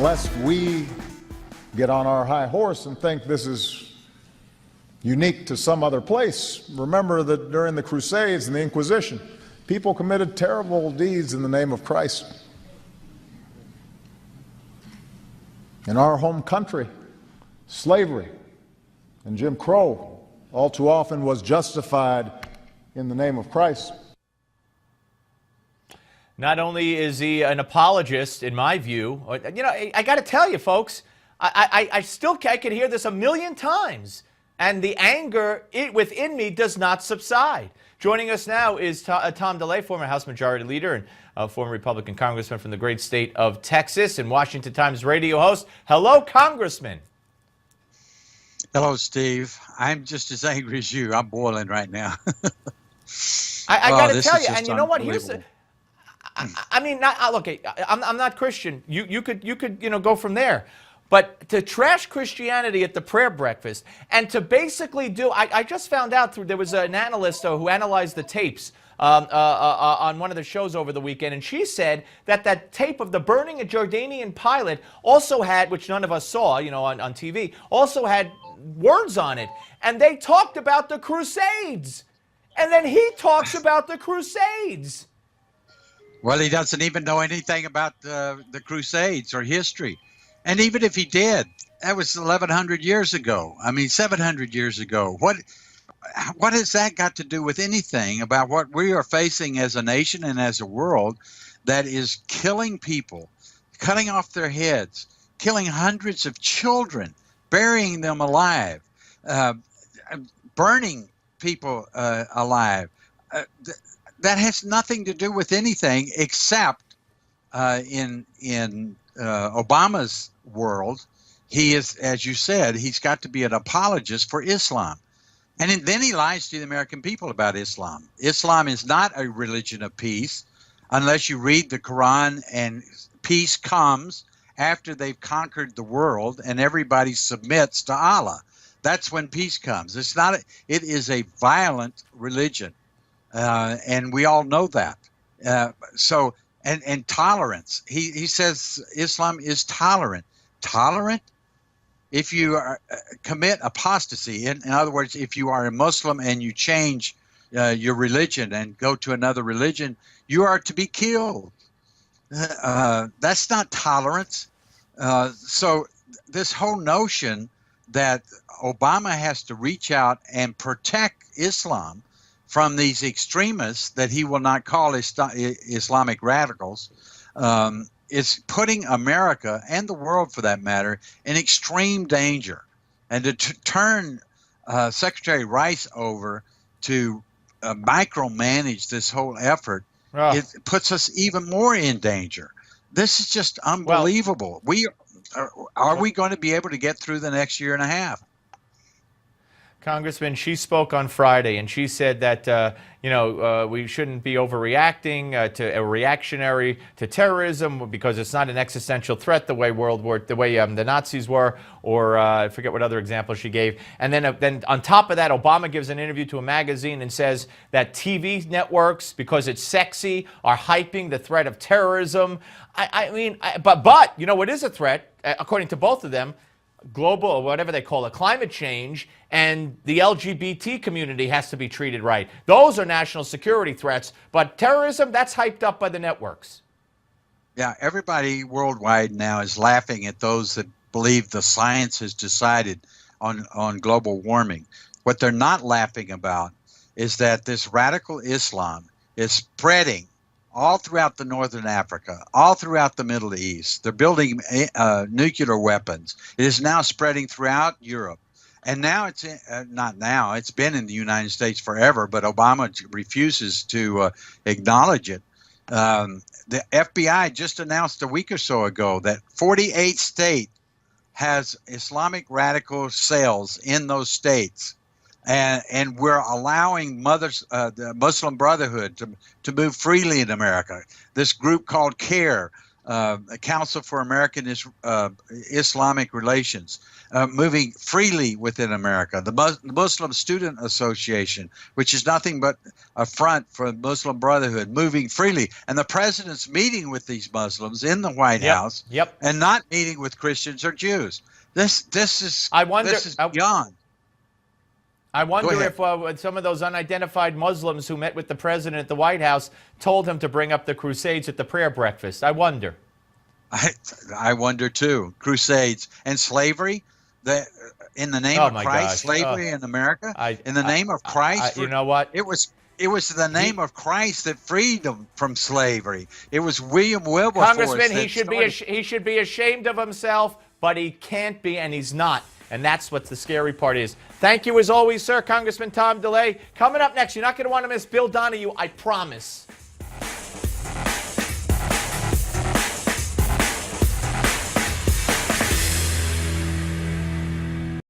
lest we get on our high horse and think this is unique to some other place, remember that during the Crusades and the Inquisition, people committed terrible deeds in the name of Christ. In our home country, slavery and Jim Crow all too often was justified in the name of Christ. Not only is he an apologist, in my view, you know, I got to tell you, folks, I can hear this a million times, and the anger within me does not subside. Joining us now is Tom DeLay, former House Majority Leader and former Republican Congressman from the great state of Texas and Washington Times radio host. Hello, Congressman. Hello, Steve. I'm just as angry as you. I'm boiling right now. I got to tell you, and you know what? Here's the. I mean, look, I'm not Christian. You could go from there, but to trash Christianity at the prayer breakfast and to basically do, I just found out there was an analyst who analyzed the tapes on one of the shows over the weekend, and she said that tape of the burning a Jordanian pilot also had, which none of us saw, on TV, also had words on it, and they talked about the Crusades, and then he talks about the Crusades. Well, he doesn't even know anything about the Crusades or history. And even if he did, that was 1,100 years ago. I mean, 700 years ago. What has that got to do with anything about what we are facing as a nation and as a world that is killing people, cutting off their heads, killing hundreds of children, burying them alive, burning people alive? That has nothing to do with anything except in Obama's world, he is, as you said, he's got to be an apologist for Islam. And then he lies to the American people about Islam. Islam is not a religion of peace unless you read the Quran, and peace comes after they've conquered the world and everybody submits to Allah. That's when peace comes. It is a violent religion. And we all know that. And tolerance. He says Islam is tolerant. Tolerant? If you commit apostasy, in other words, if you are a Muslim and you change your religion and go to another religion, you are to be killed. That's not tolerance. So this whole notion that Obama has to reach out and protect Islam from these extremists that he will not call Islamic radicals, is putting America and the world, for that matter, in extreme danger. And to turn Secretary Rice over to micromanage this whole effort, it puts us even more in danger. This is just unbelievable. Are we going to be able to get through the next year and a half? Congressman, she spoke on Friday, and she said that we shouldn't be overreacting to a reactionary to terrorism because it's not an existential threat the way the Nazis were, or I forget what other example she gave. And then on top of that, Obama gives an interview to a magazine and says that TV networks, because it's sexy, are hyping the threat of terrorism. But you know what is a threat, according to both of them? Global, or whatever they call it, climate change, and the LGBT community has to be treated right. Those are national security threats, but terrorism, that's hyped up by the networks. Yeah, everybody worldwide now is laughing at those that believe the science has decided on global warming. What they're not laughing about is that this radical Islam is spreading all throughout the northern Africa, all throughout the Middle East. They're building nuclear weapons. It is now spreading throughout Europe. And now it's it's been in the United States forever, but Obama refuses to acknowledge it. The FBI just announced a week or so ago that 48 states has Islamic radical cells in those states. And we're allowing the Muslim Brotherhood to move freely in America. This group called CARE, Council for American Islamic Relations, moving freely within America, the Muslim Student Association, which is nothing but a front for Muslim Brotherhood, moving freely. And the president's meeting with these Muslims in the White House and not meeting with Christians or Jews. This is beyond. I wonder if some of those unidentified Muslims who met with the president at the White House told him to bring up the Crusades at the prayer breakfast. I wonder. I wonder too. Crusades and slavery, in the name of Christ, slavery in America, in the name of Christ. You know what? It was the name of Christ that freed them from slavery. It was William Wilberforce. Congressman, he should be ashamed of himself, but he can't be, and he's not. And that's what the scary part is. Thank you as always, sir. Congressman Tom DeLay. Coming up next, you're not going to want to miss Bill Donahue, I promise.